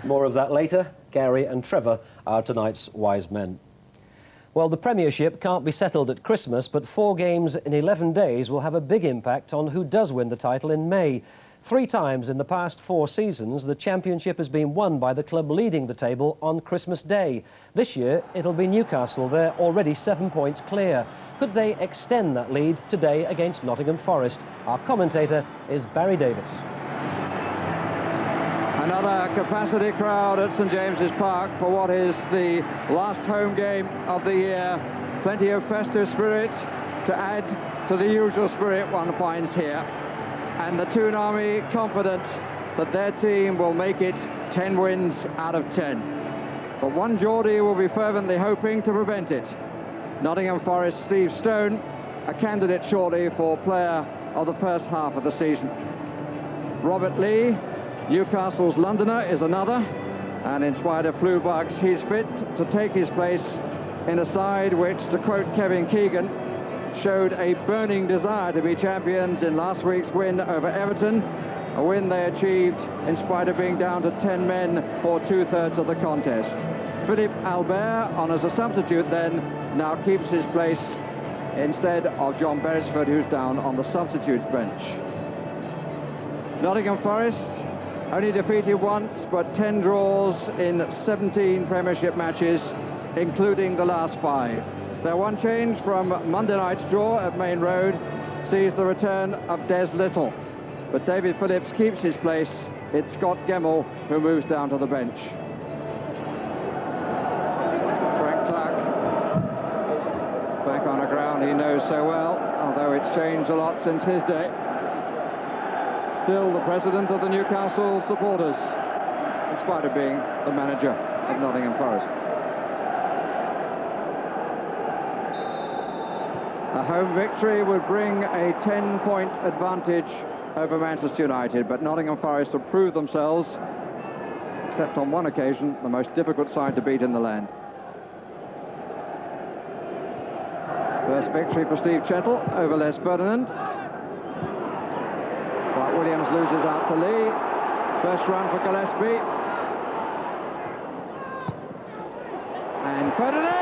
More of that later. Gary and Trevor are tonight's wise men. Well, the Premiership can't be settled at Christmas, but 4 games in 11 days will have a big impact on who does win the title in May. 3 times in the past 4 seasons, the Championship has been won by the club leading the table on Christmas Day. This year, it'll be Newcastle. They're already 7 points clear. Could they extend that lead today against Nottingham Forest? Our commentator is Barry Davis. Another capacity crowd at St James's Park for what is the last home game of the year. Plenty of festive spirit to add to the usual spirit one finds here. And the Toon Army confident that their team will make it 10 wins out of 10. But one Geordie will be fervently hoping to prevent it. Nottingham Forest Steve Stone, a candidate shortly for player of the first half of the season. Robert Lee, Newcastle's Londoner, is another, and in spite of flu bugs, he's fit to take his place in a side which, to quote Kevin Keegan, showed a burning desire to be champions in last week's win over Everton, a win they achieved in spite of being down to 10 men for 2/3 of the contest. Philippe Albert, on as a substitute then, now keeps his place instead of John Beresford, who's down on the substitutes bench. Nottingham Forest only defeated once, but 10 draws in 17 Premiership matches, including the last 5. Their one change from Monday night's draw at Main Road sees the return of Des Little. But David Phillips keeps his place. It's Scott Gemmell who moves down to the bench. Frank Clark, back on a ground he knows so well, although it's changed a lot since his day. Still the president of the Newcastle supporters, in spite of being the manager of Nottingham Forest. A home victory would bring a 10-point advantage over Manchester United, but Nottingham Forest have proved themselves, except on one occasion, the most difficult side to beat in the land. First victory for Steve Chettle over Les Ferdinand. But Williams loses out to Lee. First run for Gillespie. And Ferdinand!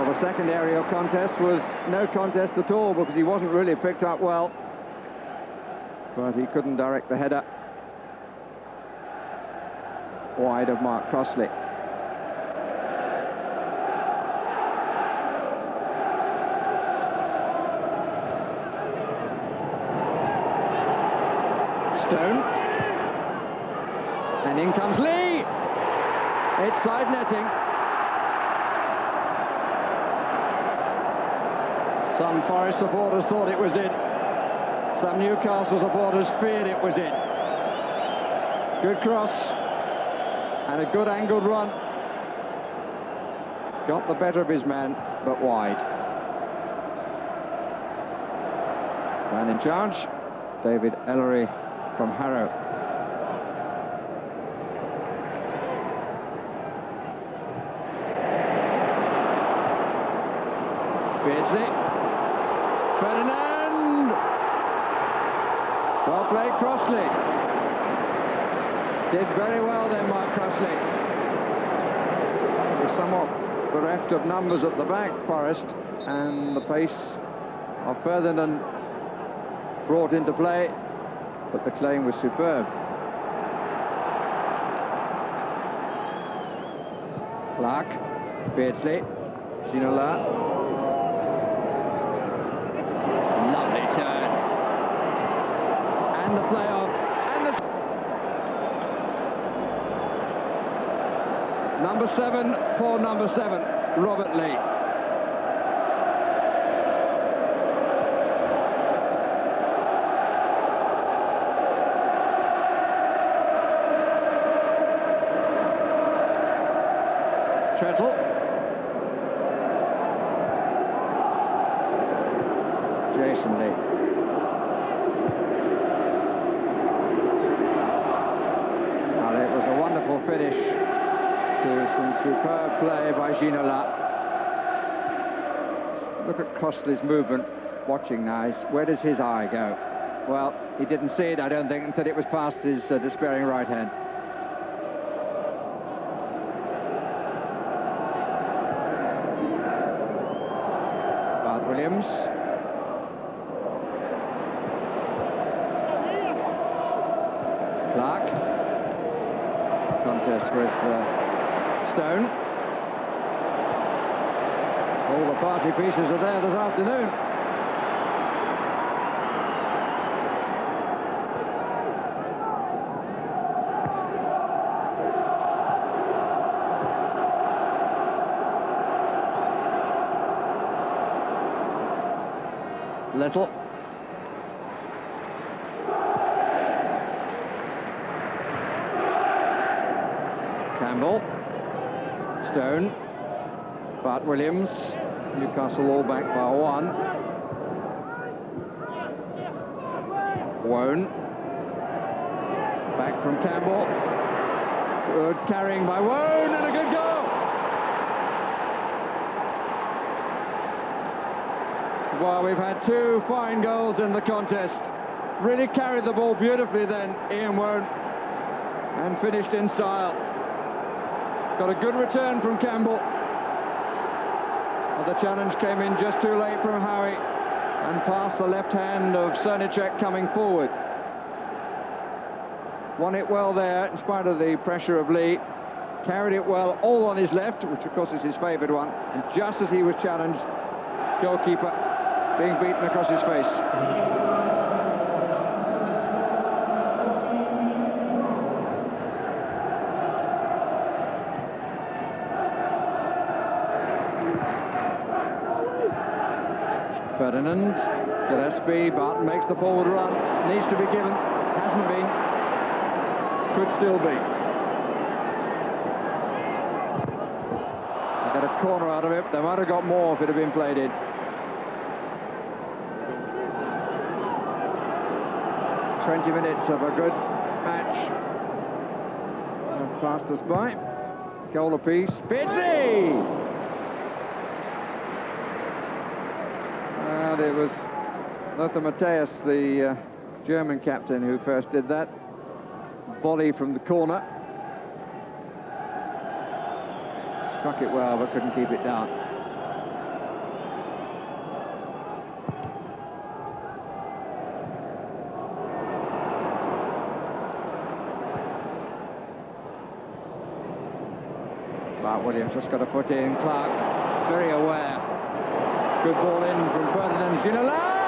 The second aerial contest was no contest at all because he wasn't really picked up well. But he couldn't direct the header wide of Mark Crossley. Stone, and in comes Lee. It's side netting. Some Forest supporters thought it was in. Some Newcastle supporters feared it was in. Good cross and a good angled run. Got the better of his man, but wide. Man in charge, David Ellery from Harrow. Beardsley. Ferdinand! Well played, Crossley. Did very well then, Mark Crossley. He was somewhat bereft of numbers at the back, Forest, and the pace of Ferdinand brought into play, but the claim was superb. Clark, Beardsley, Ginola. And the playoff, and the number 7 for number 7, Robert Lee. Chettle. Jason Lee. Finish to some superb play by Ginola. Look at Crossley's movement, watching now. Where does his eye go? Well, he didn't see it, I don't think, until it was past his despairing right hand. Bart Williams. Clark. Contest with Stone. All the party pieces are there this afternoon. Little. Campbell. Stone. Bart Williams. Newcastle all back by 1. Wone. Back from Campbell. Good carrying by Wone, and a good goal! Well, we've had 2 fine goals in the contest. Really carried the ball beautifully then, Ian Wone, and finished in style. Got a good return from Campbell. But the challenge came in just too late from Howie, and past the left hand of Cernicek coming forward. Won it well there, in spite of the pressure of Lee. Carried it well, all on his left, which of course is his favoured one. And just as he was challenged, goalkeeper being beaten across his face. Ferdinand, Gillespie, Barton makes the forward run, needs to be given, hasn't been, could still be. They got a corner out of it, they might have got more if it had been played in. 20 minutes of a good match. Passed us by. Goal apiece. Beardsley! And it was Lothar Matthäus, the German captain, who first did that. Volley from the corner. Struck it well, but couldn't keep it down. Williams just got to put in. Clark, very aware. Good ball in from Ferdinand Ginola.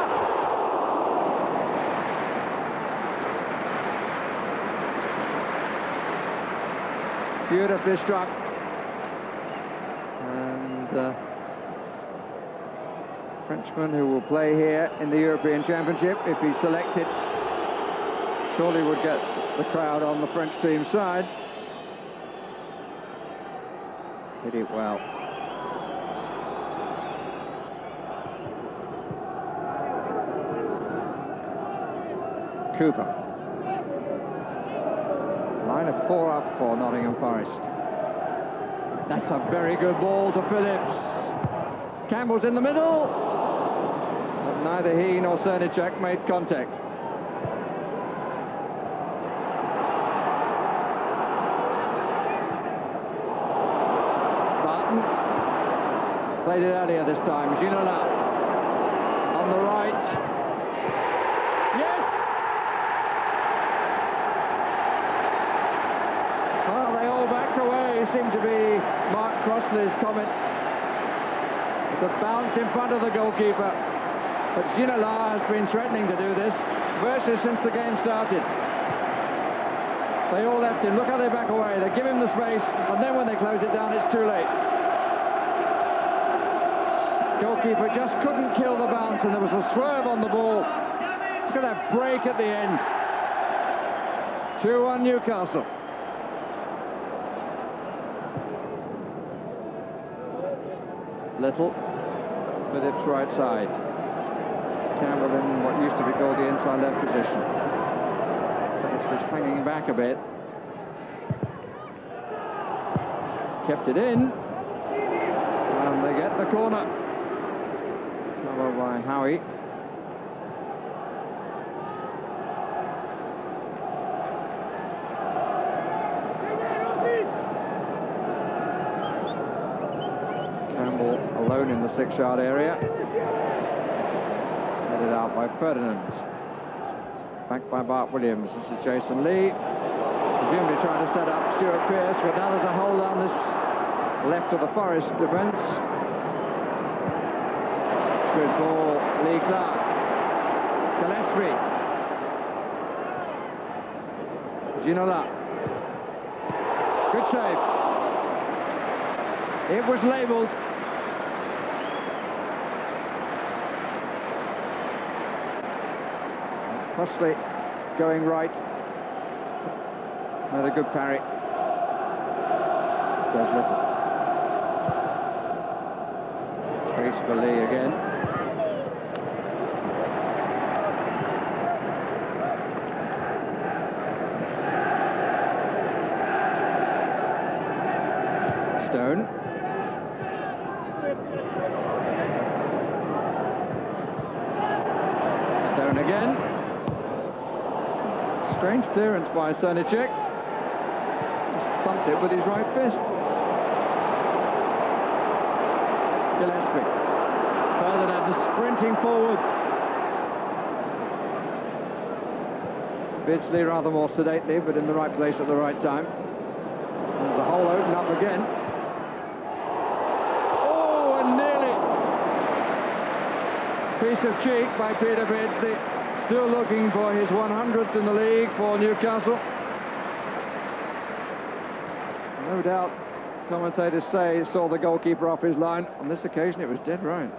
Beautifully struck. And Frenchman who will play here in the European Championship, if he's selected, surely would get the crowd on the French team side. Hit it well. Cooper. Line of 4 up for Nottingham Forest. That's a very good ball to Phillips. Campbell's in the middle. But neither he nor Cernicek made contact. Played it earlier this time. Ginola on the right. Yes! Oh, they all backed away. Seemed to be Mark Crossley's comment. It's a bounce in front of the goalkeeper. But Ginola has been threatening to do this versus since the game started. They all left him. Look how they back away. They give him the space, and then when they close it down, it's too late. Goalkeeper just couldn't kill the bounce, and there was a swerve on the ball. Look at that break at the end. 2-1 Newcastle. Little, Phillips right side. Campbell in what used to be called the inside left position. Phillips was hanging back a bit. Kept it in. And they get the corner. By Howie. Stone in the 6-yard area. Headed out by Ferdinand. Back by Bart Williams. This is Jason Lee. Presumably trying to set up Stuart Pearce, but now there's a hold on this left of the Forrest defence. Good ball, Lee Clark. Gillespie. Ginola. Good save. It was labelled. Huxley going right. Made a good parry. There's Little. Trace for Lee again. Stone. Stone again. Strange clearance by Srnicek. Just thumped it with his right fist. Gillespie. Ferdinand sprinting forward. Beardsley rather more sedately, but in the right place at the right time. There's the hole open up again. Oh, and nearly. Piece of cheek by Peter Beardsley. Still looking for his 100th in the league for Newcastle. No doubt, commentators say, saw the goalkeeper off his line. On this occasion, it was dead right.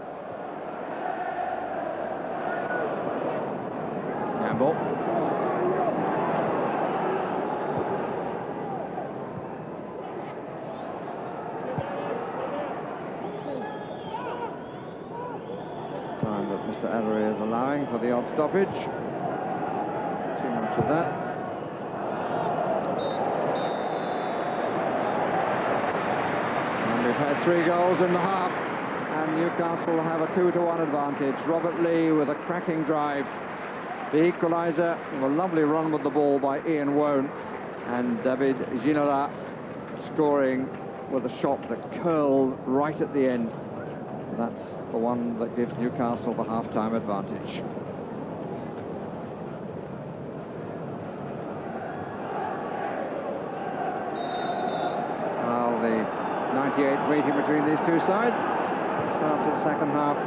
Campbell. Time that Mr. Avery is allowing for the odd stoppage. Too much of that. And we've had 3 goals in the half, and Newcastle have a 2-1 advantage. Robert Lee with a cracking drive. The equaliser, a lovely run with the ball by Ian Wone, and David Ginola scoring with a shot that curled right at the end. That's the one that gives Newcastle the half-time advantage. Well, the 98th meeting between these two sides starts the second half,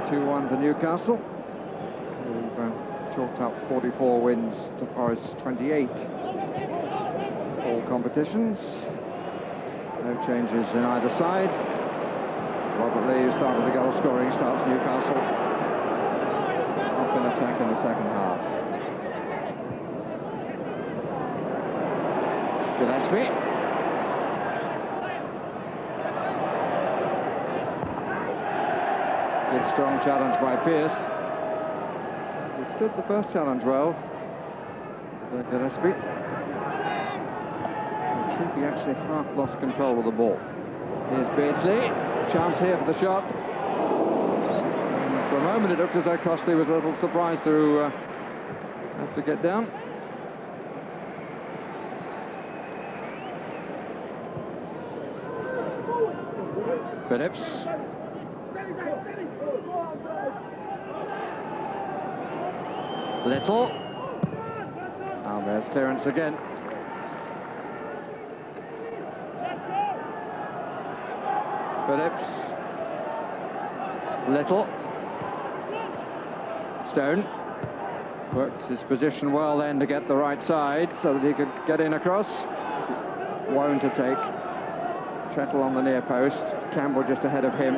2-1 for Newcastle, who've chalked up 44 wins to Forest's 28. All competitions. No changes in either side. Robert Lee, who started the goal scoring, starts Newcastle up in attack in the second half. Gillespie. Good strong challenge by Pearce. Withstood the first challenge well. Gillespie. In truth, he actually half lost control of the ball. Here's Beardsley. Chance here for the shot. And for a moment it looked as though Costley was a little surprised to have to get down. Phillips. Little. Now there's clearance again. Phillips. Little. Stone. Worked his position well then to get the right side so that he could get in across. Wone to take. Chettle on the near post. Campbell just ahead of him.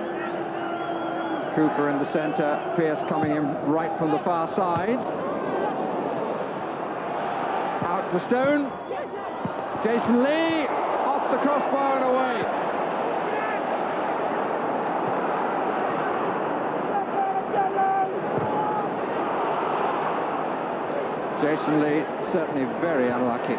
Cooper in the centre. Pearce coming in right from the far side. Out to Stone. Jason Lee. Off the crossbar and away. Jason Lee, certainly very unlucky.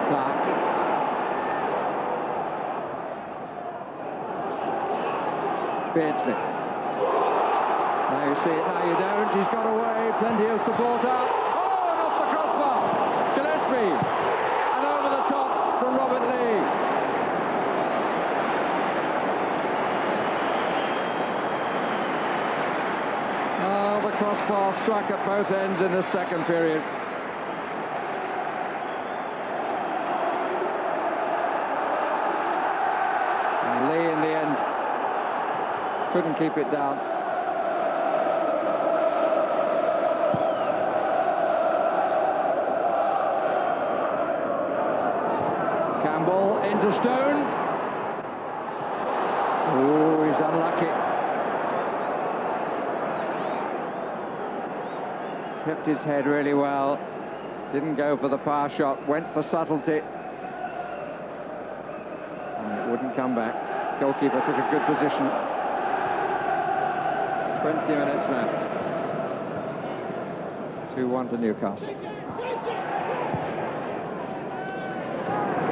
Clark. Beardsley. Now you see it, now you don't. He's got away, plenty of support up. Oh, and off the crossbar. crossbar struck at both ends in the second period. And Lee, in the end, couldn't keep it down. Campbell into Stone. Oh, he's unlucky. Kept his head really well. Didn't go for the power shot, went for subtlety. And it wouldn't come back. Goalkeeper took a good position. 20 minutes left. 2-1 to Newcastle.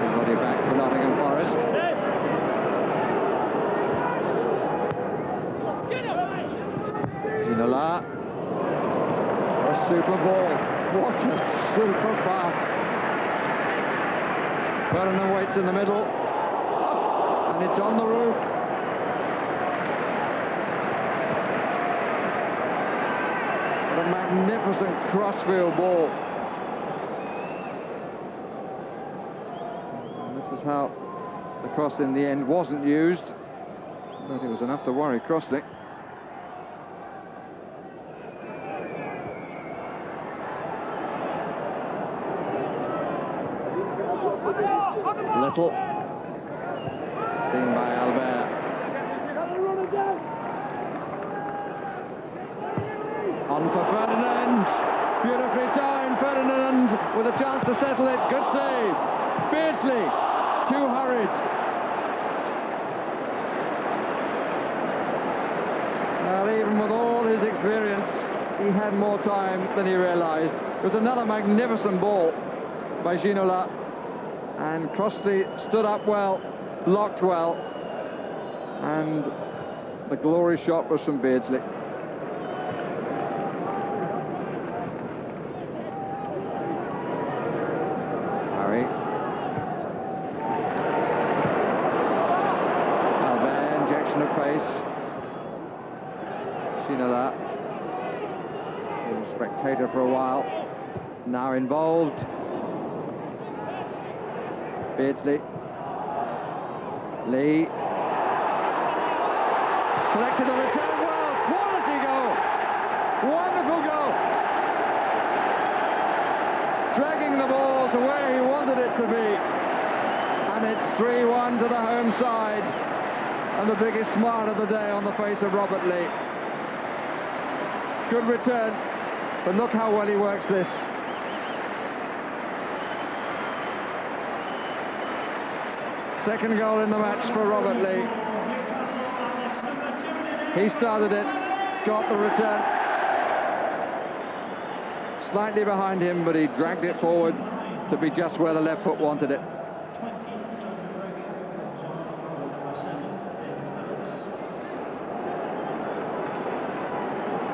Everybody back for Nottingham Forest. Ginola. A super ball. What a super pass. Ferdinand waits in the middle. Oh, and it's on the roof. What a magnificent crossfield ball. And this is how the cross in the end wasn't used, but it was enough to worry Crossley. Little, seen by Albert. On for Ferdinand, beautifully timed. Ferdinand with a chance to settle it. Good save. Beardsley, too hurried. Well, even with all his experience, he had more time than he realised. It was another magnificent ball by Ginola. And Crossley stood up well, blocked well, and the glory shot was from Beardsley. Harry. Albert, injection of pace. Ginola, he was a spectator for a while, now involved. Beardsley, Lee, collected the return well, quality goal, wonderful goal, dragging the ball to where he wanted it to be, and it's 3-1 to the home side, and the biggest smile of the day on the face of Robert Lee. Good return, but look how well he works this. Second goal in the match for Robert Lee. He started it, got the return. Slightly behind him, but he dragged it forward to be just where the left foot wanted it.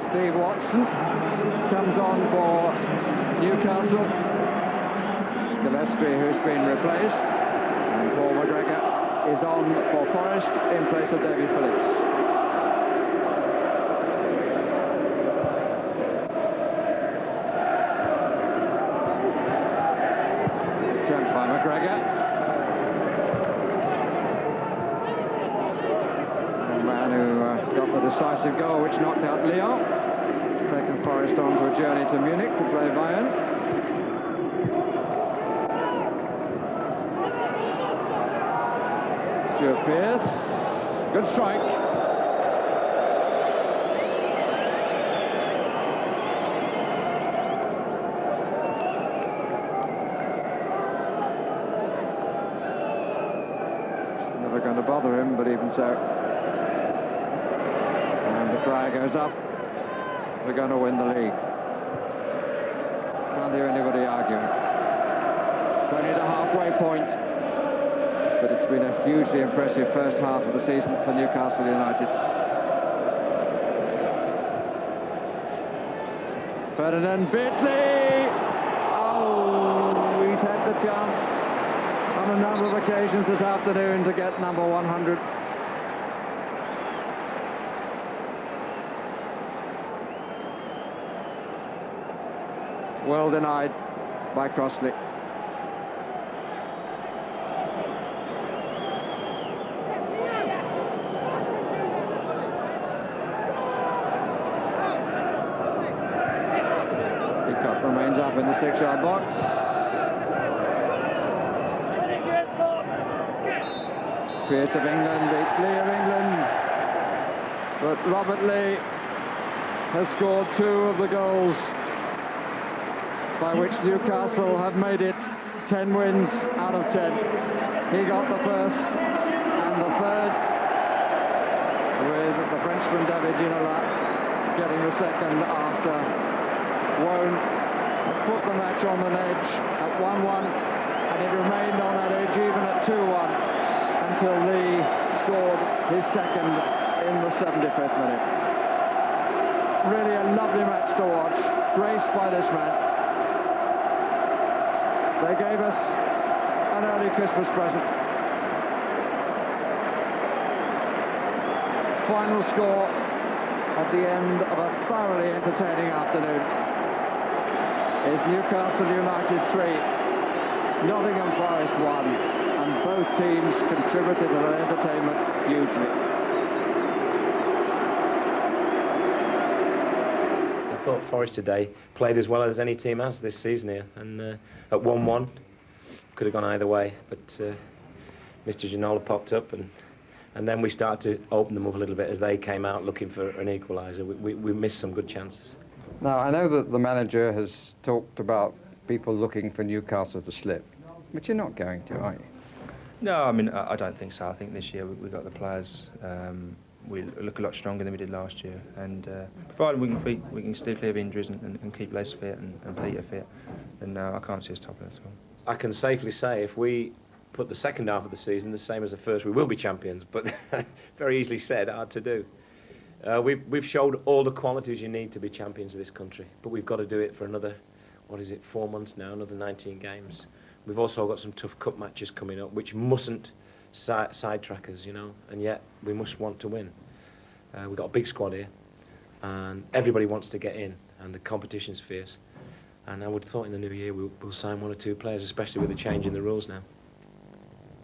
Steve Watson comes on for Newcastle. It's Gillespie who's been replaced. And Paul McGregor is on for Forrest in place of David Phillips. Attempt by McGregor. The man who got the decisive goal which knocked out Lyon. He's taken Forrest on to a journey to Munich to play Bayern. Stuart Pearce, good strike. It's never going to bother him, but even so. And the cry goes up. We're going to win the league. Can't hear anybody arguing. It's only the halfway point. But it's been a hugely impressive first half of the season for Newcastle United. Ferdinand, Beardsley! Oh, he's had the chance on a number of occasions this afternoon to get number 100. well denied by Crossley. Pickup remains up in the 6-yard box. Pierce of England beats Lee of England, but Robert Lee has scored 2 of the goals by which Newcastle have made it 10 wins out of 10. He got the first and the third, with the Frenchman David Ginola getting the second after Wone put the match on the edge at 1-1, and it remained on that edge even at 2-1 until Lee scored his second in the 75th minute. Really a lovely match to watch, graced by this man. They gave us an early Christmas present. Final score at the end of a thoroughly entertaining afternoon is Newcastle United 3, Nottingham Forest 1, and both teams contributed to their entertainment hugely. I thought Forrest today played as well as any team has this season here, and at 1-1 could have gone either way, but Mr. Ginola popped up, and then we started to open them up a little bit as they came out looking for an equaliser. We missed some good chances. Now, I know that the manager has talked about people looking for Newcastle to slip, but you're not going to, are you? No, I mean, I don't think so. I think this year we got the players. We look a lot stronger than we did last year, and provided we can stay clear of injuries and keep Les fit and Peter fit, then I can't see us topping at all. I can safely say if we put the second half of the season the same as the first, we will be champions, but very easily said, hard to do. We've showed all the qualities you need to be champions of this country, but we've got to do it for another, 4 months now, another 19 games. We've also got some tough cup matches coming up, which mustn't sidetrack us, you know, and yet we must want to win. We've got a big squad here, and everybody wants to get in, and the competition's fierce. And I would have thought in the new year we'll sign 1 or 2 players, especially with the change in the rules now.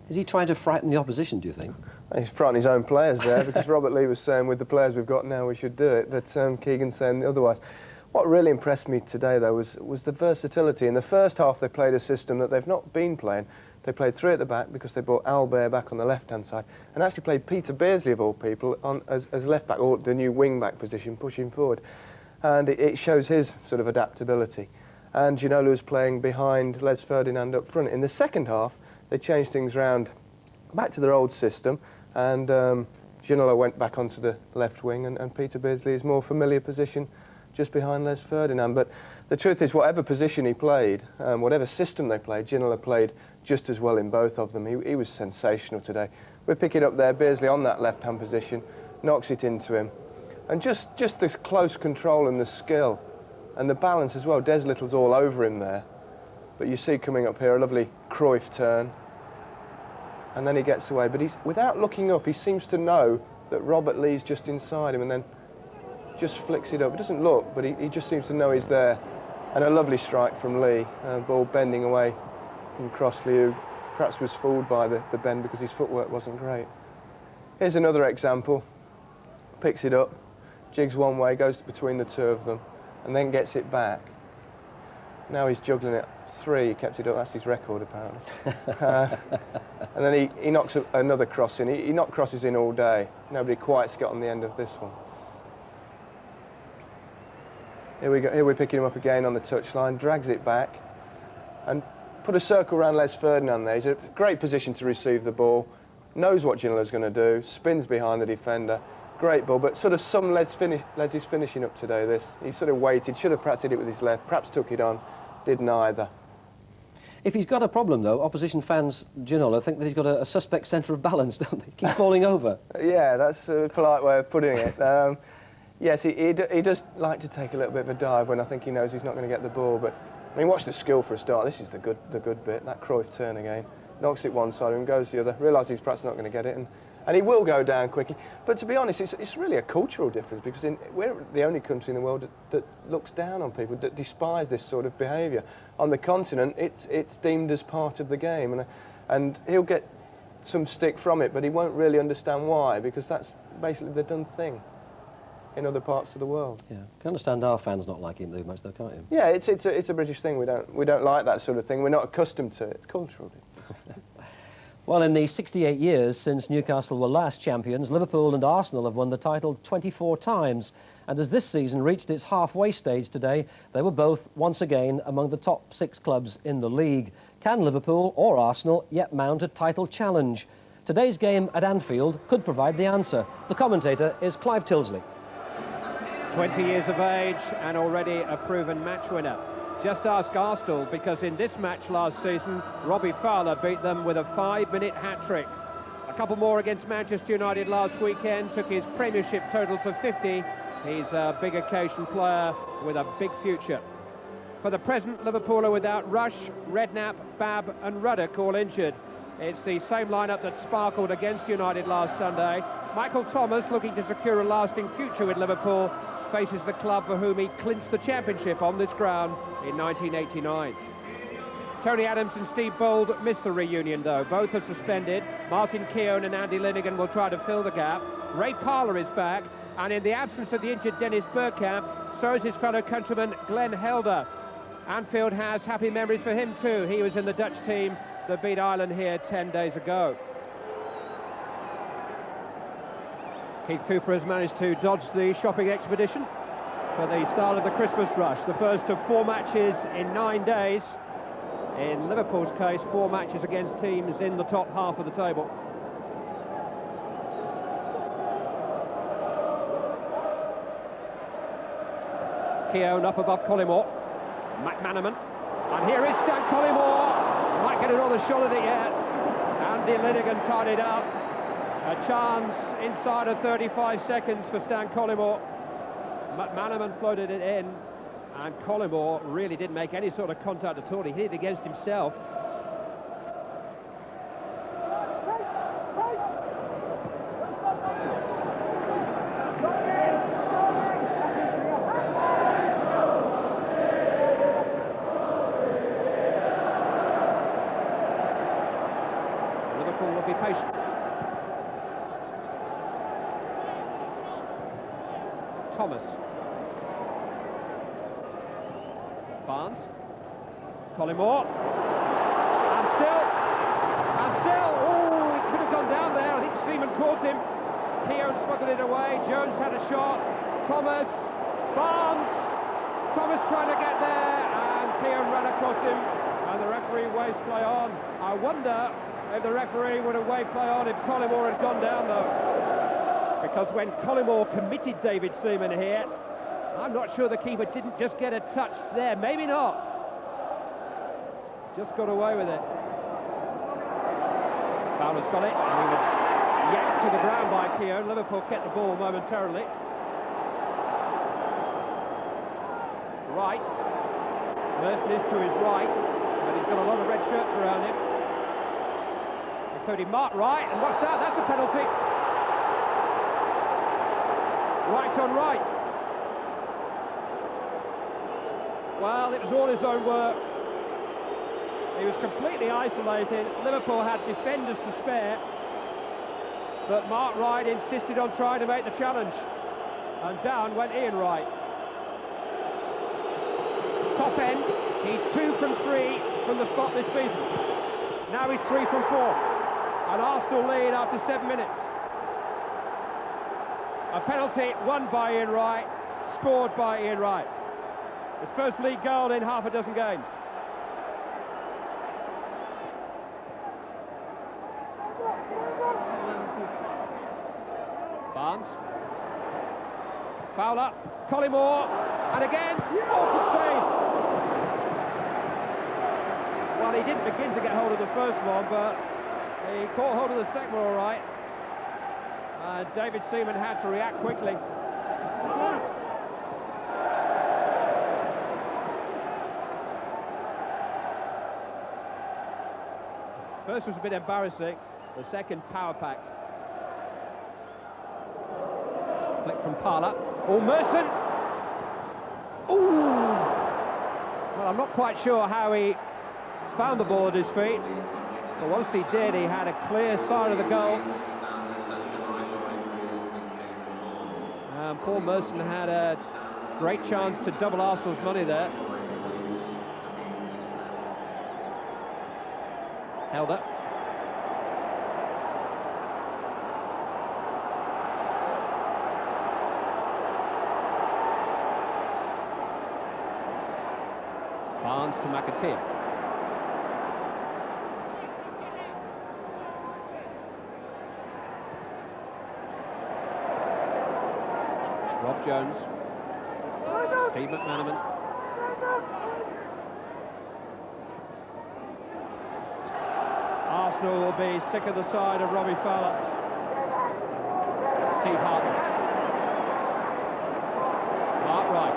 Is he trying to frighten the opposition, do you think? He's frightening his own players there, because Robert Lee was saying with the players we've got now we should do it, but Keegan's saying otherwise. What really impressed me today, though, was the versatility. In the first half, they played a system that they've not been playing. They played 3 at the back because they brought Albert back on the left-hand side, and actually played Peter Beardsley, of all people, as left-back, or the new wing-back position, pushing forward. And it shows his sort of adaptability. And Ginola was playing behind Les Ferdinand up front. In the second half, they changed things round back to their old system, and Ginola went back onto the left wing, and Peter Beardsley's more familiar position just behind Les Ferdinand. But the truth is, whatever position he played, whatever system they played, Ginola played just as well in both of them. He was sensational today. We pick it up there, Beardsley on that left-hand position, knocks it into him. And just the close control and the skill and the balance as well. Des Little's all over him there. But you see coming up here a lovely Cruyff turn. And then he gets away. But without looking up, he seems to know that Robert Lee's just inside him, and then just flicks it up. He doesn't look, but he just seems to know he's there. And a lovely strike from Lee. Ball bending away from Crossley, who perhaps was fooled by the bend because his footwork wasn't great. Here's another example. Picks it up, jigs one way, goes between the 2 of them, and then gets it back. Now he's juggling it 3, he kept it up, that's his record apparently. And then he knocks another cross in. He knocked crosses in all day. Nobody quite's got on the end of this one. Here we go. Here we're picking him up again on the touchline, drags it back, and put a circle around Les Ferdinand there. He's in a great position to receive the ball, knows what Ginola's going to do, spins behind the defender. Great ball, but sort of some Les is finishing up today, this. He sort of waited, should have perhaps hit it with his left, perhaps took it on, did neither. If he's got a problem, though, opposition fans, Ginola, think that he's got a suspect centre of balance, don't they? Keeps falling over. Yeah, that's a polite way of putting it. Yes, he does like to take a little bit of a dive when I think he knows he's not going to get the ball, but I mean, watch the skill for a start. This is the good bit, that Cruyff turn again. Knocks it one side and goes the other, realises he's perhaps not going to get it, And he will go down quickly. But to be honest, it's really a cultural difference, because we're the only country in the world that looks down on people, that despise this sort of behaviour. On the continent, it's deemed as part of the game, and he'll get some stick from it, but he won't really understand why, because that's basically the done thing in other parts of the world. Yeah, can understand our fans not liking him too much, though, can't you? Yeah, it's a British thing. We don't like that sort of thing. We're not accustomed to it. It's cultural. Well, in the 68 years since Newcastle were last champions, Liverpool and Arsenal have won the title 24 times. And as this season reached its halfway stage today, they were both once again among the top 6 clubs in the league. Can Liverpool or Arsenal yet mount a title challenge? Today's game at Anfield could provide the answer. The commentator is Clive Tilsley. 20 years of age and already a proven match winner. Just ask Arsenal, because in this match last season, Robbie Fowler beat them with a 5-minute hat-trick. A couple more against Manchester United last weekend, took his Premiership total to 50. He's a big occasion player with a big future. For the present, Liverpool are without Rush, Redknapp, Babb and Ruddock, all injured. It's the same lineup that sparkled against United last Sunday. Michael Thomas, looking to secure a lasting future with Liverpool, faces the club for whom he clinched the championship on this ground in 1989. Tony Adams and Steve Bold missed the reunion, though. Both are suspended. Martin Keown and Andy Lineker will try to fill the gap. Ray Parlour is back, and in the absence of the injured Dennis Bergkamp, so is his fellow countryman Glenn Helder. Anfield has happy memories for him too. He was in the Dutch team that beat Ireland here 10 days ago. Keith Cooper has managed to dodge the shopping expedition for the start of the Christmas rush. The first of 4 matches in 9 days. In Liverpool's case, 4 matches against teams in the top half of the table. Keown up above Collymore. McManaman. And here is Stan Collymore. Might get another shot at it yet. Andy Lineker tied it up. A chance inside of 35 seconds for Stan Collymore. McManaman floated it in, and Collymore really didn't make any sort of contact at all. He hit it against himself. Liverpool will be patient. Thomas. Barnes. Collymore. And still. Oh, it could have gone down there. I think Seaman caught him. Keown smuggled it away. Jones had a shot. Thomas. Barnes. Thomas trying to get there. And Keown ran across him. And the referee waves play on. I wonder if the referee would have waved play on if Collymore had gone down, though. Because when Collymore committed David Seaman here, I'm not sure the keeper didn't just get a touch there. Maybe not. Just got away with it. Fowler's got it, and he was yanked to the ground by Keown. Liverpool kept the ball momentarily. Right. Merson is to his right, but he's got a lot of red shirts around him, including Mark Wright. And what's that? That's a penalty. Right on right. Well, it was all his own work. He was completely isolated. Liverpool had defenders to spare, but Mark Wright insisted on trying to make the challenge, and down went Ian Wright. Top end, he's 2 from 3 from the spot this season. Now he's 3 from 4, and Arsenal lead after 7 minutes. A penalty won by Ian Wright, scored by Ian Wright. His first league goal in half a dozen games. Barnes. Fowler, Collymore, and again, good save. Well, he didn't begin to get hold of the first one, but he caught hold of the second one all right. David Seaman had to react quickly. First was a bit embarrassing, the second power-packed. Flick from Parlour. Oh, Merson! Ooh! Well, I'm not quite sure how he found the ball at his feet, but once he did, he had a clear sight of the goal. And Paul Merson had a great chance to double Arsenal's money there. Held up. Barnes to McAteer. Rob Jones. Steve McManaman. Arsenal will be sick of the side of Robbie Fowler. Steve Hartness. Mark Wright.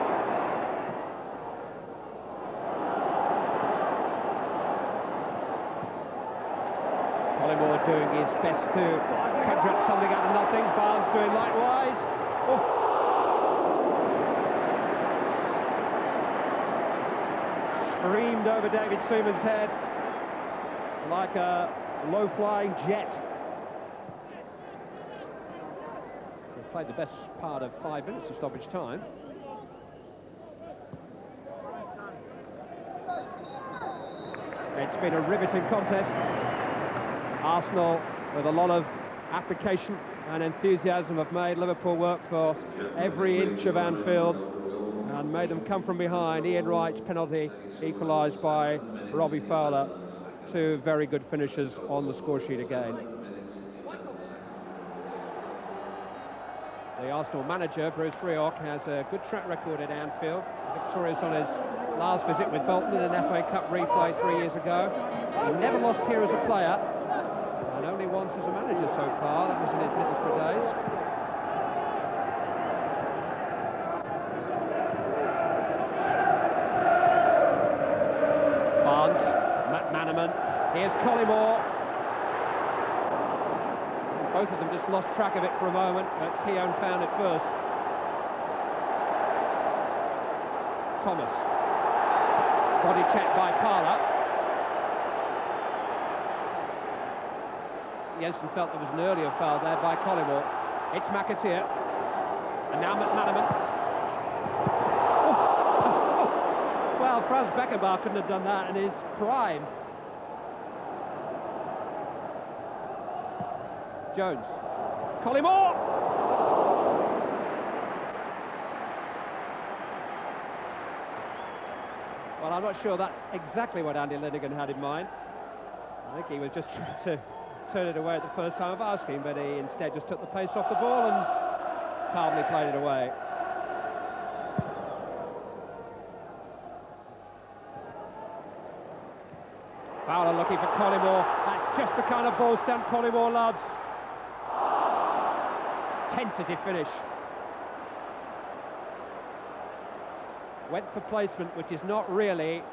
Collymore doing his best to conjure up something out of nothing. Barnes doing likewise. Oh. Screamed over David Seaman's head like a low-flying jet. We've played the best part of 5 minutes of stoppage time. It's been a riveting contest. Arsenal, with a lot of application and enthusiasm, have made Liverpool work for every inch of Anfield and made them come from behind. Ian Wright's penalty equalised by Robbie Fowler. Two very good finishers on the score sheet again. The Arsenal manager, Bruce Rioch, has a good track record at Anfield. Victorious on his last visit with Bolton in an FA Cup replay 3 years ago. He never lost here as a player, and only once as a manager so far. That was in his Middlesbrough days. Barnes, McManaman, here's Collymore. Both of them just lost track of it for a moment, but Keown found it first. Thomas. Body check by Parlour. Jensen felt there was an earlier foul there by Collymore. It's McAteer. And now McManaman. Oh. Well, Franz Beckenbauer couldn't have done that in his prime. Jones. Collymore! Well, I'm not sure that's exactly what Andy Lineker had in mind. I think he was just trying to turn it away at the first time of asking, but he instead just took the pace off the ball and calmly played it away. Fowler looking for Collymore. That's just the kind of ball stamp Collymore loves. Tentative finish. Went for placement, which is not really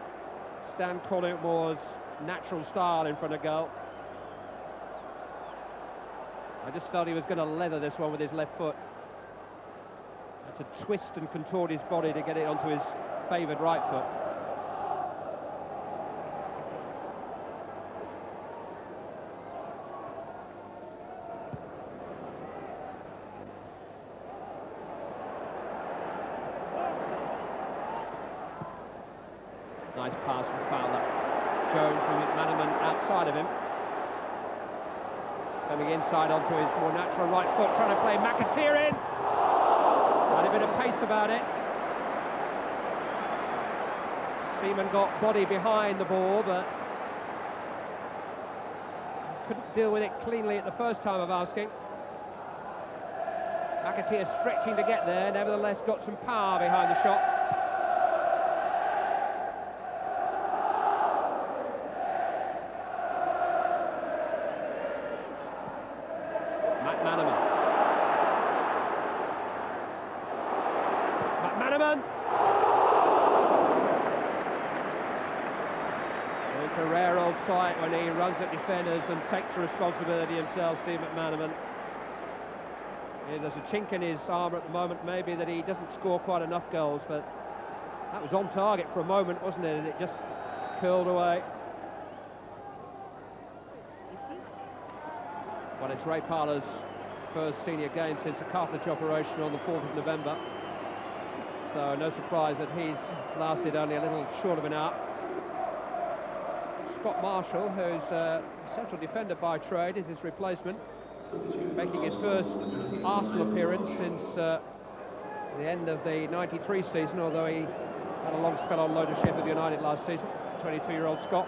Stan Collymore's natural style in front of goal. I just felt he was going to leather this one with his left foot. Had to twist and contort his body to get it onto his favoured right foot. Nice pass from Fowler. Jones with McManaman outside of him. Coming inside onto his more natural right foot, trying to play McAteer in. Had a bit of pace about it. Seaman got body behind the ball, but couldn't deal with it cleanly at the first time of asking. McAteer stretching to get there, nevertheless got some power behind the shot. McManaman! It's a rare old sight when he runs at defenders and takes the responsibility himself, Steve McManaman. There's a chink in his armour at the moment, maybe, that he doesn't score quite enough goals, but that was on target for a moment, wasn't it? And it just curled away. Well, it's Ray Parlour's first senior game since a cartilage operation on the 4th of November. So no surprise that he's lasted only a little short of an hour. Scott Marshall, who's a central defender by trade, is his replacement, making his first Arsenal appearance since the end of the '93 season, although he had a long spell on loan to Sheffield United last season. 22-year-old Scott.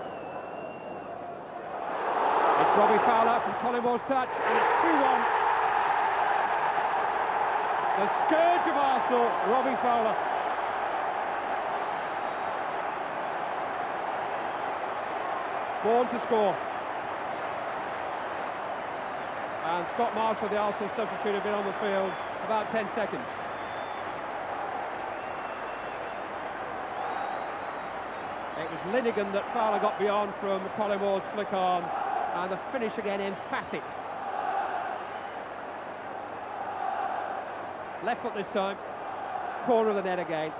It's Robbie Fowler from Collingwood's touch, and it's 2-1. The scourge of Arsenal, Robbie Fowler. Born to score. And Scott Marshall, the Arsenal substitute, had been on the field about 10 seconds. It was Lineker that Fowler got beyond from Collingwood's flick on, and the finish again emphatic. Left foot this time, corner of the net again.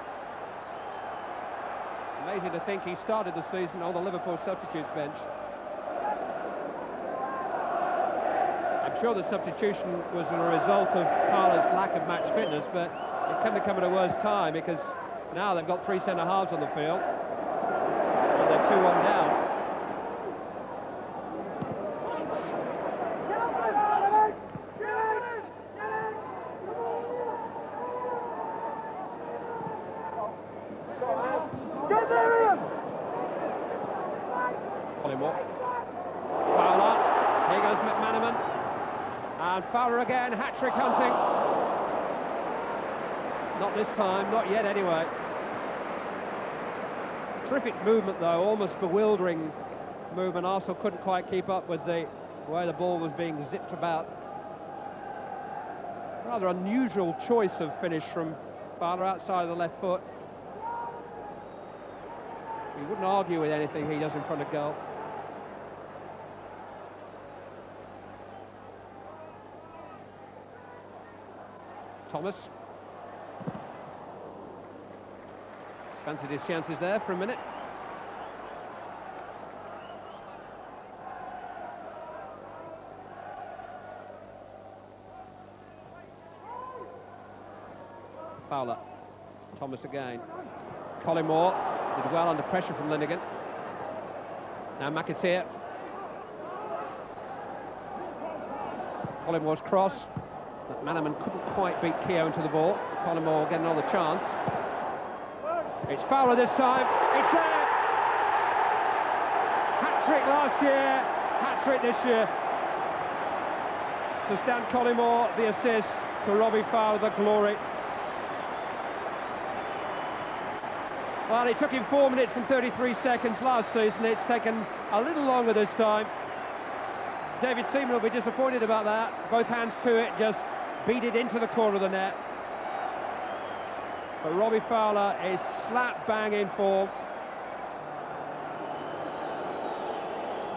Amazing to think he started the season on the Liverpool substitutes bench. I'm sure the substitution was a result of Fowler's lack of match fitness, but it couldn't have come at a worse time, because now they've got three centre-halves on the field, and they're 2-1 down. Fowler, here goes McManaman, and Fowler again, hat-trick hunting. Not this time, not yet anyway. Terrific movement though, almost bewildering movement. Arsenal couldn't quite keep up with the way the ball was being zipped about. Rather unusual choice of finish from Fowler outside of the left foot. He wouldn't argue with anything he does in front of goal. Thomas. Fancied his chances there for a minute. Fowler. Thomas again. Collymore did well under pressure from Lineker. Now McAteer. Collymore's cross. McManaman couldn't quite beat Keogh into the ball. Collymore getting another chance. It's Fowler this time. It's there! Hat-trick last year, hat-trick this year. To Stan Collymore, the assist. To Robbie Fowler, the glory. Well, it took him 4 minutes and 33 seconds last season. It's taken a little longer this time. David Seaman will be disappointed about that. Both hands to it, just beat it into the corner of the net. But Robbie Fowler is slap bang in form.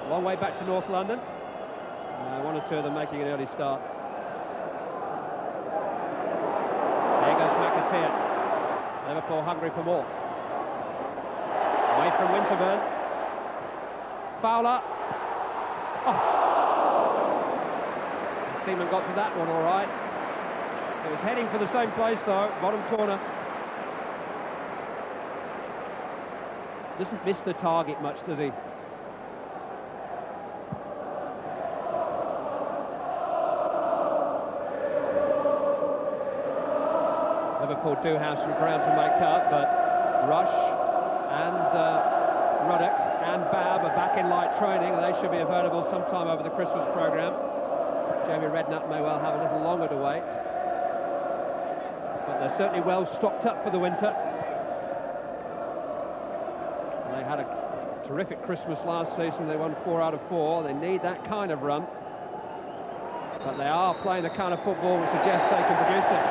Long way back to North London. One or two of them making an early start. There goes McAteer. Liverpool hungry for more. Away from Winterburn. Fowler. Oh. Seaman got to that one all right. He was heading for the same place though, bottom corner. Doesn't miss the target much, does he? Liverpool do have some ground to make up, but Rush and Ruddock and Babb are back in light training. They should be available sometime over the Christmas programme. Jamie Redknapp may well have a little longer to wait. But they're certainly well stocked up for the winter. They had a terrific Christmas last season. They won 4 out of 4. They need that kind of run. But they are playing the kind of football which suggests they can produce it.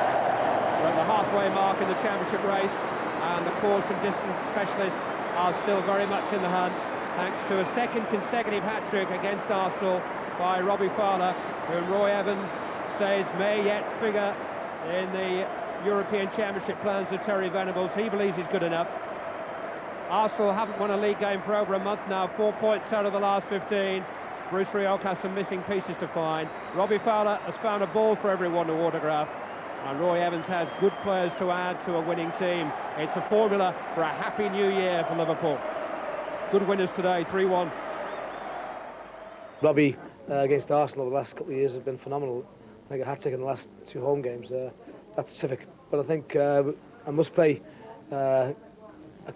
We're at the halfway mark in the championship race, and the course and distance specialists are still very much in the hunt, thanks to a second consecutive hat-trick against Arsenal by Robbie Fowler, whom Roy Evans says may yet figure in the European Championship plans of Terry Venables. He believes he's good enough. Arsenal haven't won a league game for over a month now, 4 points out of the last 15. Bruce Rioch has some missing pieces to find. Robbie Fowler has found a ball for everyone to autograph. And Roy Evans has good players to add to a winning team. It's a formula for a happy new year for Liverpool. Good winners today, 3-1. Robbie against Arsenal the last couple of years has been phenomenal. I think a hat-trick in the last 2 home games. That's terrific. But I think I must pay a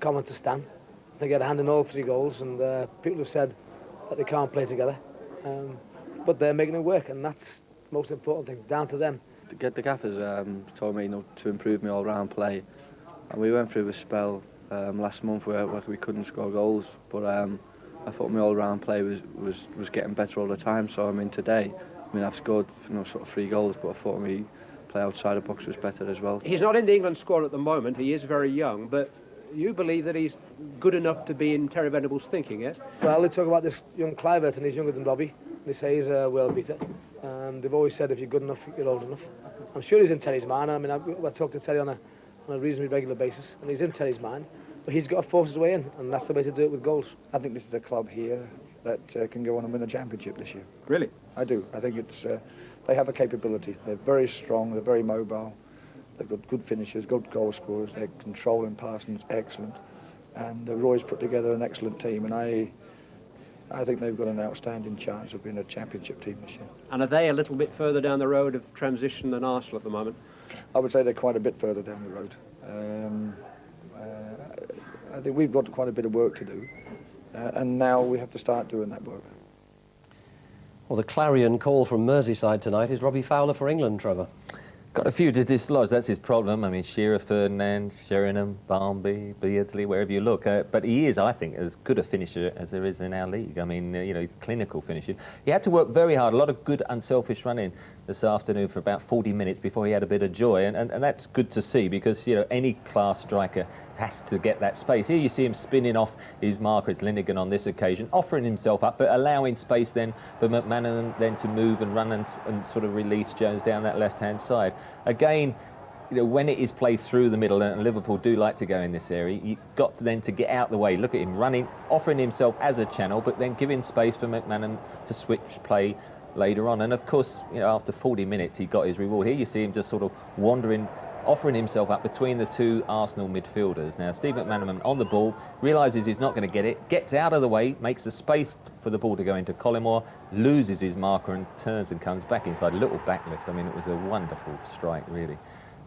comment to Stan. I think he had a hand in all 3 goals, and people have said that they can't play together. But they're making it work, and that's the most important thing, down to them. The gaffers told me to improve my all-round play, and we went through a spell last month where we couldn't score goals, but I thought my all-round play was getting better all the time. So I mean today, I've scored sort of 3 goals, but I thought my play outside the box was better as well. He's not in the England squad at the moment. He is very young, but you believe that he's good enough to be in Terry Venables' thinking, yes? Well, they talk about this young Clivert, and he's younger than Robbie. They say he's a world beater. They've always said if you're good enough, you're old enough. I'm sure he's in Terry's mind. I mean, I talk to Terry on a reasonably regular basis, and he's in Terry's mind. But he's got to force his way in, and that's the way to do it with goals. I think this is a club here that can go on and win a championship this year. Really? I do. I think they have a capability. They're very strong, they're very mobile. They've got good finishers, good goal scorers. Their control and passing is excellent. And Roy's put together an excellent team, and I think they've got an outstanding chance of being a championship team this year. And are they a little bit further down the road of transition than Arsenal at the moment? I would say they're quite a bit further down the road. I think we've got quite a bit of work to do, and now we have to start doing that work. Well, the clarion call from Merseyside tonight is Robbie Fowler for England, Trevor. Got a few to dislodge, that's his problem. I mean, Shearer, Ferdinand, Sheringham, Barnby, Beardsley, wherever you look. But he is, I think, as good a finisher as there is in our league. I mean, he's clinical finishing. He had to work very hard, a lot of good, unselfish running this afternoon for about 40 minutes before he had a bit of joy. And that's good to see because, any class striker has to get that space. Here you see him spinning off his marker, it's Lineker on this occasion, offering himself up, but allowing space then for McManaman then to move and run and sort of release Jones down that left-hand side. Again, when it is played through the middle, and Liverpool do like to go in this area, you've got then to get out the way. Look at him running, offering himself as a channel, but then giving space for McManaman to switch play later on. And of course, after 40 minutes, he got his reward. Here you see him just sort of wandering, offering himself up between the 2 Arsenal midfielders. Now, Steve McManaman on the ball, realises he's not going to get it, gets out of the way, makes the space for the ball to go into Collymore, loses his marker and turns and comes back inside. A little backlift. I mean, it was a wonderful strike, really.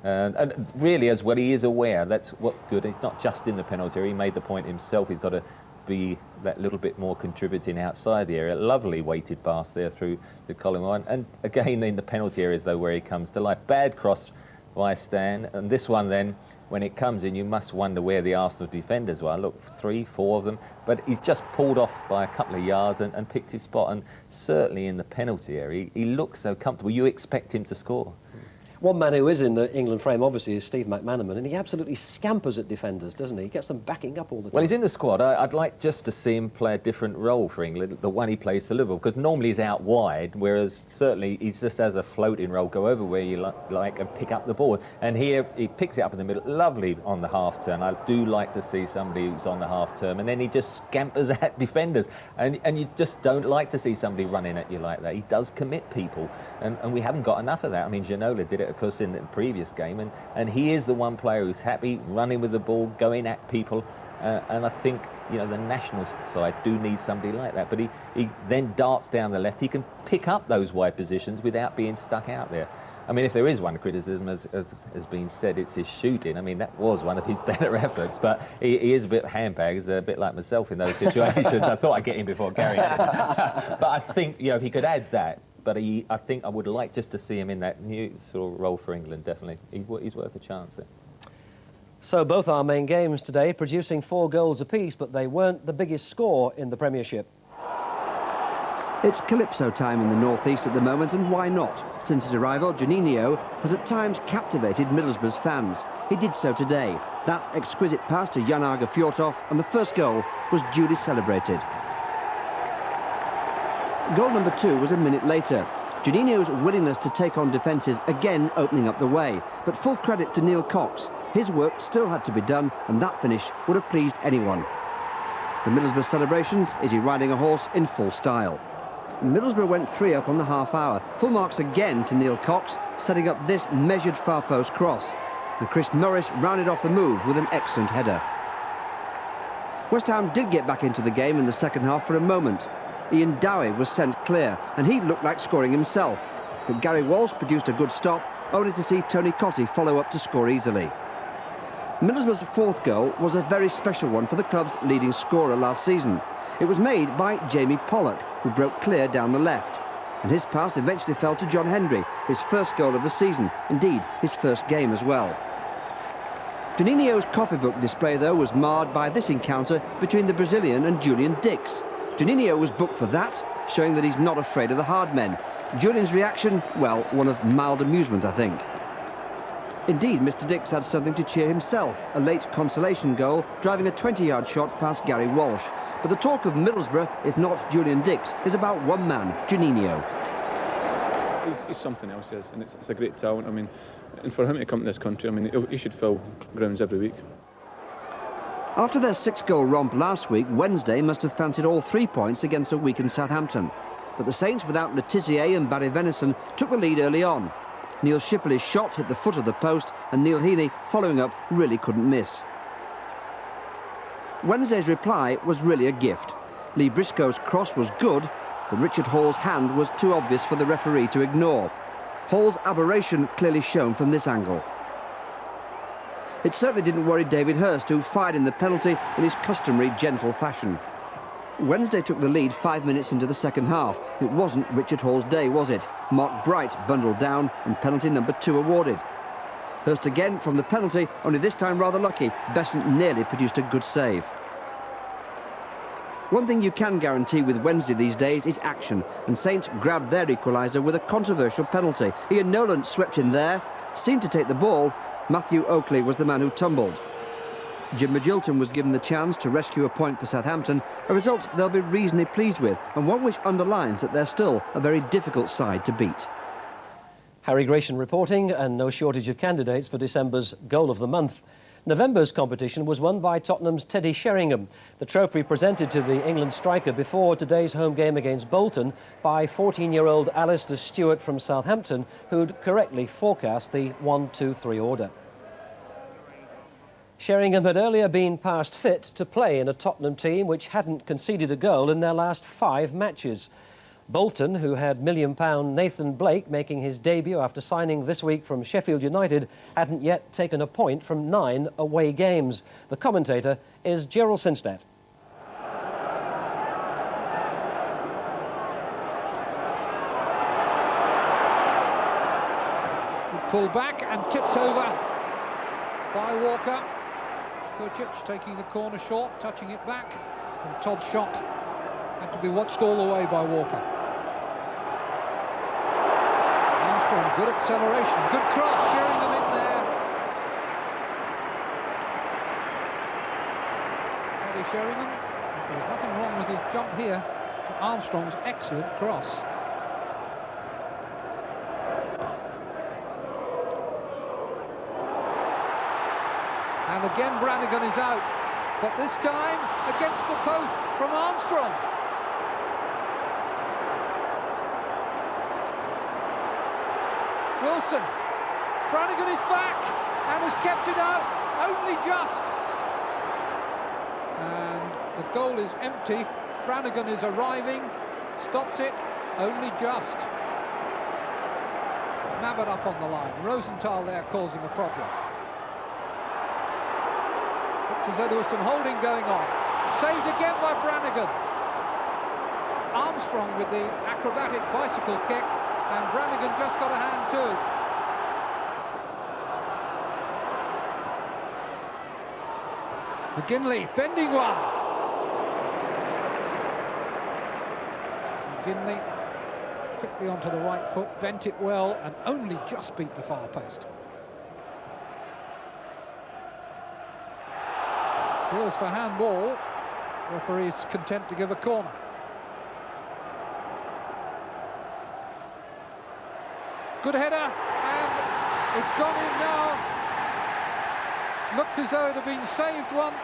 And really, as well, he is aware that's what's good. It's not just in the penalty area. He made the point himself. He's got to be that little bit more contributing outside the area. Lovely weighted pass there through to Collymore. And again, in the penalty areas, though, where he comes to life. Bad cross by Stan, and this one then, when it comes in, you must wonder where the Arsenal defenders were. Look, 3, 4 of them, but he's just pulled off by a couple of yards and picked his spot, and certainly in the penalty area, he looks so comfortable. You expect him to score. One man who is in the England frame, obviously, is Steve McManaman, and he absolutely scampers at defenders, doesn't he? He gets them backing up all the time. Well, he's in the squad. I'd like just to see him play a different role for England, the one he plays for Liverpool, because normally he's out wide, whereas certainly he just has a floating role, go over where you like and pick up the ball. And here he picks it up in the middle, lovely on the half-turn. I do like to see somebody who's on the half-turn, and then he just scampers at defenders. And you just don't like to see somebody running at you like that. He does commit people, and we haven't got enough of that. I mean, Ginola did it, of course, in the previous game, and he is the one player who's happy running with the ball, going at people, and I think the national side do need somebody like that. But he then darts down the left. He can pick up those wide positions without being stuck out there. I mean, if there is one criticism, as has been said, it's his shooting. I mean, that was one of his better efforts, but he is a bit handbags, a bit like myself in those situations. I thought I'd get him before Gary did. But I think if he could add that. But I think I would like just to see him in that new sort of role for England, definitely. He's worth a chance there. So both our main games today producing 4 goals apiece, but they weren't the biggest score in the Premiership. It's Calypso time in the northeast at the moment, and why not? Since his arrival, Juninho has at times captivated Middlesbrough's fans. He did so today. That exquisite pass to Jan Arge Fjortov, and the first goal was duly celebrated. Goal number 2 was a minute later. Juninho's willingness to take on defences again opening up the way, but full credit to Neil Cox. His work still had to be done, and that finish would have pleased anyone. The Middlesbrough celebrations, is he riding a horse in full style? Middlesbrough went 3 up on the half hour. Full marks again to Neil Cox, setting up this measured far post cross. And Chris Morris rounded off the move with an excellent header. West Ham did get back into the game in the second half for a moment. Ian Dowie was sent clear, and he looked like scoring himself. But Gary Walsh produced a good stop, only to see Tony Cottee follow up to score easily. Middlesbrough's 4th goal was a very special one for the club's leading scorer last season. It was made by Jamie Pollock, who broke clear down the left. And his pass eventually fell to John Hendry, his first goal of the season, indeed his first game as well. Juninho's copybook display, though, was marred by this encounter between the Brazilian and Julian Dix. Juninho was booked for that, showing that he's not afraid of the hard men. Julian's reaction, well, one of mild amusement, I think. Indeed, Mr. Dix had something to cheer himself, a late consolation goal, driving a 20-yard shot past Gary Walsh. But the talk of Middlesbrough, if not Julian Dix, is about one man, Juninho. He's something else, yes, and it's a great talent. I mean, and for him to come to this country, I mean, he should fill grounds every week. After their 6-goal romp last week, Wednesday must have fancied all 3 points against a weakened Southampton. But the Saints, without Le Tissier and Barry Venison, took the lead early on. Neil Shipley's shot hit the foot of the post, and Neil Heaney, following up, really couldn't miss. Wednesday's reply was really a gift. Lee Briscoe's cross was good, but Richard Hall's hand was too obvious for the referee to ignore. Hall's aberration clearly shown from this angle. It certainly didn't worry David Hurst, who fired in the penalty in his customary gentle fashion. Wednesday took the lead 5 minutes into the second half. It wasn't Richard Hall's day, was it? Mark Bright bundled down and penalty number 2 awarded. Hurst again from the penalty, only this time rather lucky. Besant nearly produced a good save. One thing you can guarantee with Wednesday these days is action, and Saints grabbed their equaliser with a controversial penalty. Ian Nolan swept in there, seemed to take the ball. Matthew Oakley was the man who tumbled. Jim Magilton was given the chance to rescue a point for Southampton, a result they'll be reasonably pleased with, and one which underlines that they're still a very difficult side to beat. Harry Grayson reporting, and no shortage of candidates for December's Goal of the Month. November's competition was won by Tottenham's Teddy Sheringham, the trophy presented to the England striker before today's home game against Bolton by 14-year-old Alistair Stewart from Southampton, who'd correctly forecast the 1-2-3 order. Sheringham had earlier been past fit to play in a Tottenham team which hadn't conceded a goal in their last 5 matches. Bolton, who had £1 million Nathan Blake making his debut after signing this week from Sheffield United, hadn't yet taken a point from 9 away games. The commentator is Gerald Sinstead. Pulled back and tipped over by Walker. Kurcic taking the corner short, touching it back, and Todd's shot had to be watched all the way by Walker. Armstrong, good acceleration, good cross, Sheringham in there. Teddy Sheringham, there's nothing wrong with his jump here to Armstrong's excellent cross. And again Brannigan is out, but this time against the post from Armstrong. Wilson, Brannigan is back and has kept it out, only just. And the goal is empty. Brannigan is arriving, stops it, only just. Nabbed up on the line. Rosenthal there causing a problem. There was some holding going on. Saved again by Brannigan. Armstrong with the acrobatic bicycle kick, and Brannigan just got a hand too. McGinley, bending one. McGinley quickly onto the right foot, bent it well, and only just beat the far post. Calls for handball. Referee's content to give a corner. Good header, and it's gone in now. Looked as though it had been saved once.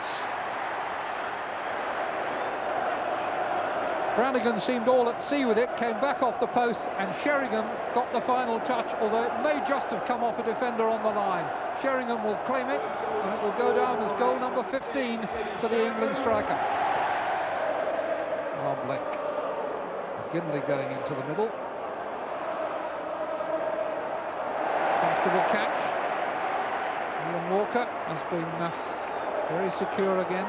Brannigan seemed all at sea with it, came back off the post, and Sheringham got the final touch, although it may just have come off a defender on the line. Sheringham will claim it, and it will go down as goal number 15 for the England striker. Oh, Blake. Ginley going into the middle. Comfortable catch. Ian Walker has been very secure again.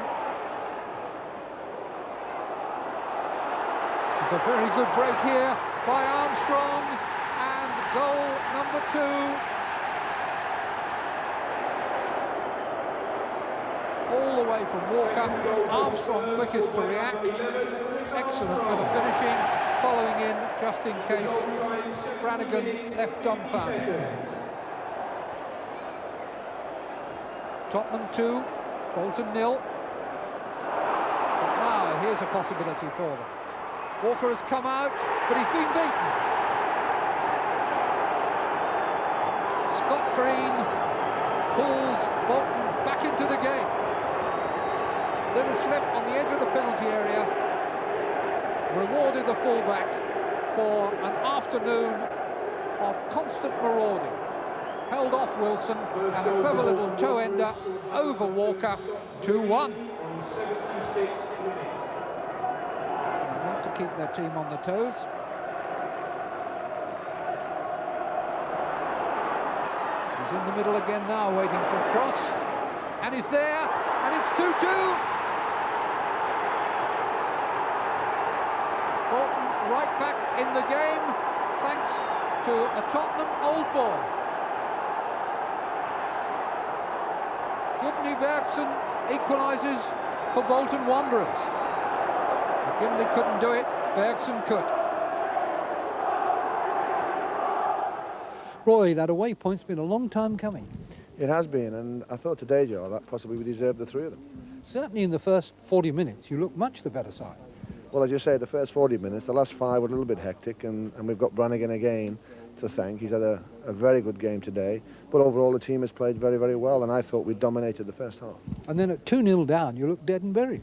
It's a very good break here by Armstrong, and goal number 2. All the way from Walker. Armstrong quickest to react. Excellent bit of finishing, following in just in case Brannigan left dumbfounded. Tottenham 2, Bolton 0. But now here's a possibility for them. Walker has come out, but he's been beaten. Scott Green pulls Bolton back into the game. Little slip on the edge of the penalty area. Rewarded the fullback for an afternoon of constant marauding. Held off Wilson, and a clever little toe-ender over Walker, 2-1. To keep their team on the toes. He's in the middle again now, waiting for a cross, and he's there, and it's 2-2. Bolton right back in the game, thanks to a Tottenham old boy. Gudni Bergson equalises for Bolton Wanderers. Ginley couldn't do it, Bergson could. Roy, that away point's been a long time coming. It has been, and I thought today, Joe, that possibly we deserved the 3 of them. Certainly in the first 40 minutes, you look much the better side. Well, as you say, the first 40 minutes, the last 5 were a little bit hectic, and we've got Brannigan again to thank. He's had a very good game today, but overall the team has played very, very well, and I thought we dominated the first half. And then at 2-0 down, you look dead and buried.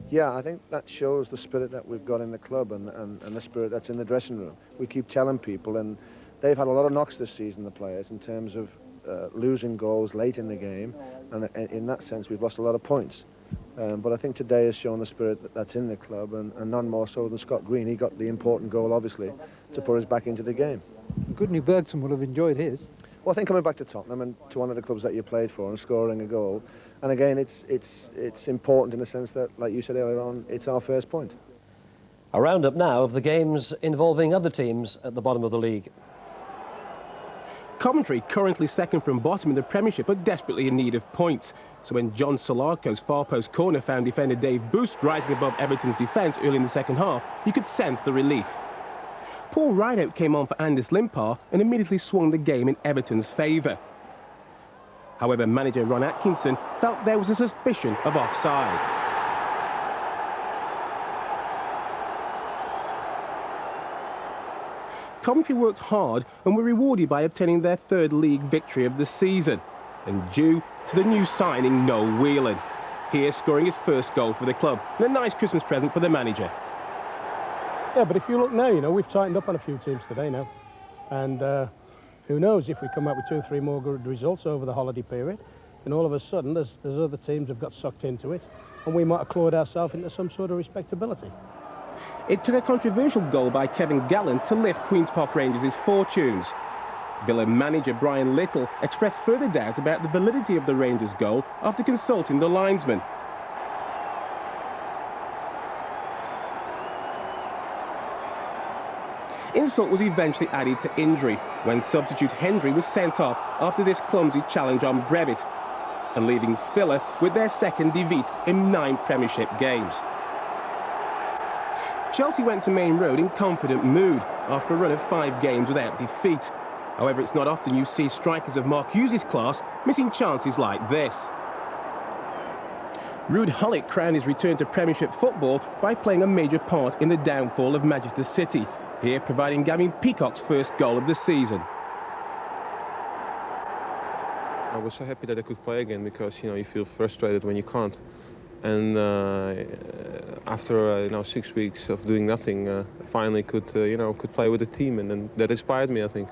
Yeah, I think that shows the spirit that we've got in the club and the spirit that's in the dressing room. We keep telling people, and they've had a lot of knocks this season, the players, in terms of losing goals late in the game, and in that sense we've lost a lot of points. But I think today has shown the spirit that's in the club, and none more so than Scott Green. He got the important goal, obviously, to put us back into the game. Gudni Bergson will have enjoyed his. Well, I think coming back to Tottenham and to one of the clubs that you played for and scoring a goal, and again, it's important in the sense that, like you said earlier on, it's our first point. A roundup now of the games involving other teams at the bottom of the league. Coventry, currently second from bottom in the Premiership, are desperately in need of points. So when John Solarco's far post corner found defender Dave Boost rising above Everton's defence early in the second half, you could sense the relief. Paul Rideout came on for Anders Limpar and immediately swung the game in Everton's favour. However, manager Ron Atkinson felt there was a suspicion of offside. Coventry worked hard and were rewarded by obtaining their 3rd league victory of the season, and due to the new signing Noel Whelan, here scoring his first goal for the club, and a nice Christmas present for the manager. Yeah, but if you look now, you know, we've tightened up on a few teams today now, and who knows if we come out with 2 or 3 more good results over the holiday period, and all of a sudden there's other teams have got sucked into it, and we might have clawed ourselves into some sort of respectability. It took a controversial goal by Kevin Gallant to lift Queen's Park Rangers' fortunes. Villa manager Brian Little expressed further doubt about the validity of the Rangers' goal after consulting the linesman. Insult was eventually added to injury when substitute Hendry was sent off after this clumsy challenge on Brevitt, and leaving Villa with their 2nd defeat in 9 Premiership games. Chelsea went to Main Road in confident mood after a run of 5 games without defeat. However, it's not often you see strikers of Mark Hughes' class missing chances like this. Ruud Gullit crowned his return to Premiership football by playing a major part in the downfall of Manchester City, here providing Gavin Peacock's first goal of the season. I was so happy that I could play again, because you feel frustrated when you can't. And after 6 weeks of doing nothing, I finally could play with the team, and that inspired me, I think.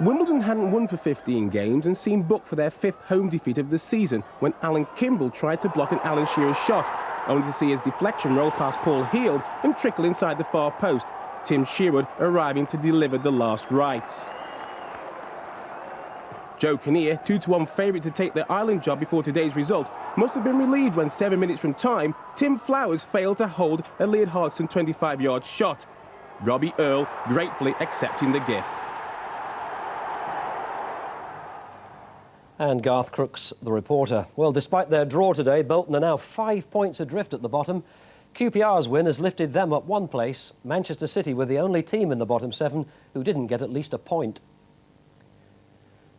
Wimbledon hadn't won for 15 games and seemed booked for their 5th home defeat of the season when Alan Kimball tried to block an Alan Shearer shot, only to see his deflection roll past Paul Heald and trickle inside the far post, Tim Sherwood arriving to deliver the last rites. Joe Kinnear, 2-1 favourite to take the Ireland job before today's result, must have been relieved when 7 minutes from time, Tim Flowers failed to hold a Leard Hodgson 25-yard shot. Robbie Earle gratefully accepting the gift. And Garth Crooks, the reporter. Well, despite their draw today, Bolton are now 5 points adrift at the bottom. QPR's win has lifted them up 1 place. Manchester City were the only team in the bottom 7 who didn't get at least a point.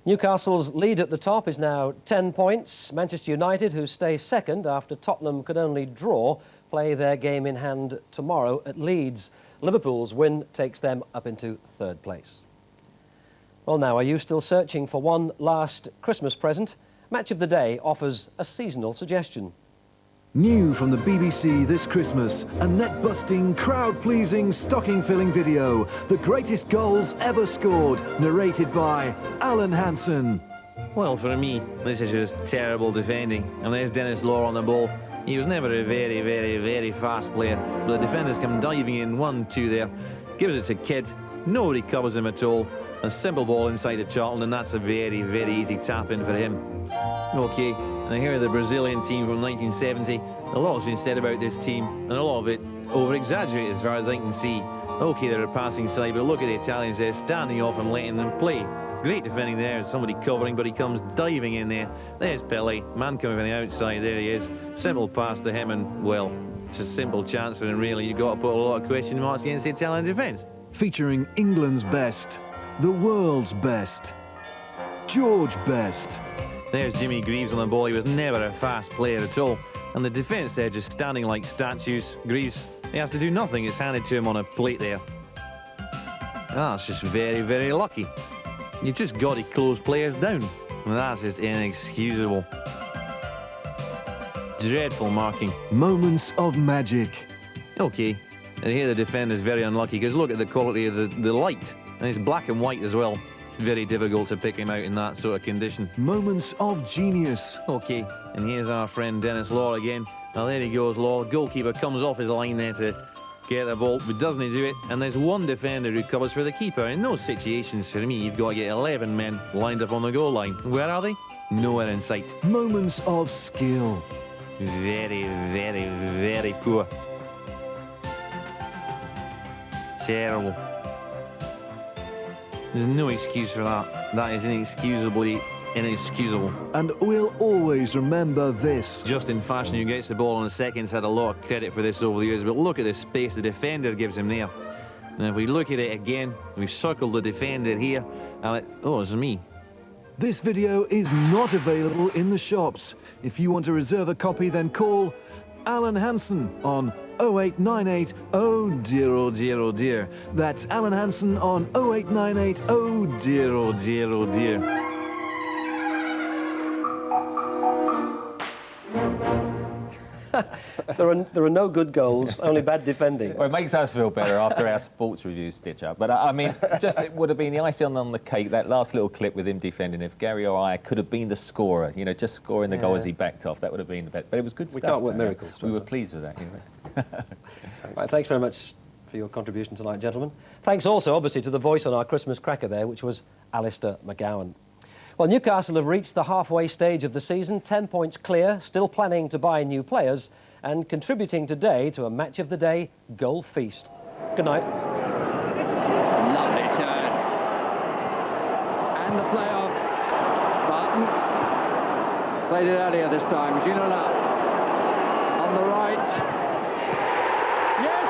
Newcastle's lead at the top is now 10 points. Manchester United, who stay second after Tottenham could only draw, play their game in hand tomorrow at Leeds. Liverpool's win takes them up into 3rd place. Well, now, are you still searching for one last Christmas present? Match of the Day offers a seasonal suggestion. New from the BBC this Christmas, a net-busting, crowd-pleasing, stocking-filling video. The greatest goals ever scored, narrated by Alan Hansen. Well, for me, this is just terrible defending. And there's Dennis Law on the ball. He was never a very, very, very fast player. But the defenders come diving in, 1-2 there. Gives it to Kidd. Nobody covers him at all. A simple ball inside to Charlton, and that's a very, very easy tap-in for him. OK, and here are the Brazilian team from 1970. A lot has been said about this team, and a lot of it over-exaggerated as far as I can see. OK, they're a passing side, but look at the Italians there, standing off and letting them play. Great defending there, somebody covering, but he comes diving in there. There's Pele, man coming from the outside, there he is. Simple pass to him, and, well, it's a simple chance for him, really. You've got to put a lot of question marks against the Italian defence. Featuring England's best, the world's best, George Best. There's Jimmy Greaves on the ball. He was never a fast player at all. And the defence there just standing like statues. Greaves, he has to do nothing. It's handed to him on a plate there. That's just very, very lucky. You just got to close players down. And that's just inexcusable. Dreadful marking. Moments of magic. OK, and here the defender's very unlucky, because look at the quality of the light. And it's black and white as well. Very difficult to pick him out in that sort of condition. Moments of genius. OK, and here's our friend Dennis Law again. Now there he goes, Law. Goalkeeper comes off his line there to get the ball, but doesn't he do it? And there's one defender who covers for the keeper. In those situations, for me, you've got to get 11 men lined up on the goal line. Where are they? Nowhere in sight. Moments of skill. Very, very, very poor. Terrible. There's no excuse for that. That is inexcusably inexcusable. And we'll always remember this. Justin Fashion, who gets the ball on the seconds, had a lot of credit for this over the years, but look at the space the defender gives him there. And if we look at it again, we've circled the defender here, and oh, it's me. This video is not available in the shops. If you want to reserve a copy, then call Alan Hansen on 0898 oh dear, oh dear, oh dear. That's Alan Hansen on 0898 oh dear, oh dear, oh dear. There are no good goals, only bad defending. Well, it makes us feel better after our sports review stitch up. But I mean, just it would have been the icing on the cake, that last little clip with him defending. If Gary or I could have been the scorer, you know, just scoring the goal as he backed off, that would have been the best. But it was good stuff. We can't work miracles. We were pleased with that, anyway. Right, thanks very much for your contribution tonight, gentlemen. Thanks also, obviously, to the voice on our Christmas cracker there, which was Alistair McGowan. Well, Newcastle have reached the halfway stage of the season, 10 points clear, still planning to buy new players, and contributing today to a match of the day goal feast. Good night. Lovely turn. And the playoff. Barton played it earlier this time. Ginola on the right. Yes!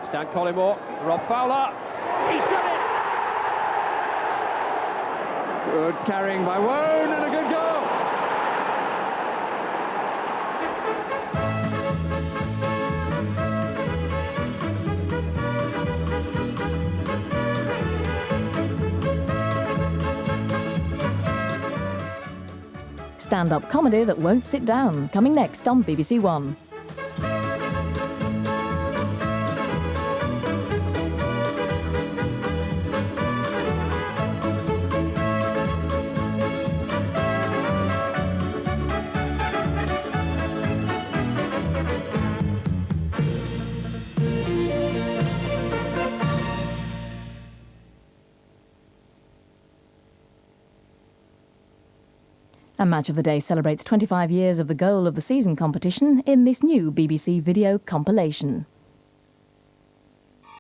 Stan Collymore, Rob Fowler. He's done it! Good carrying by Wone and a good goal. stand-up comedy that won't sit down, coming next on BBC One. And Match of the Day celebrates 25 years of the goal of the season competition in this new BBC video compilation.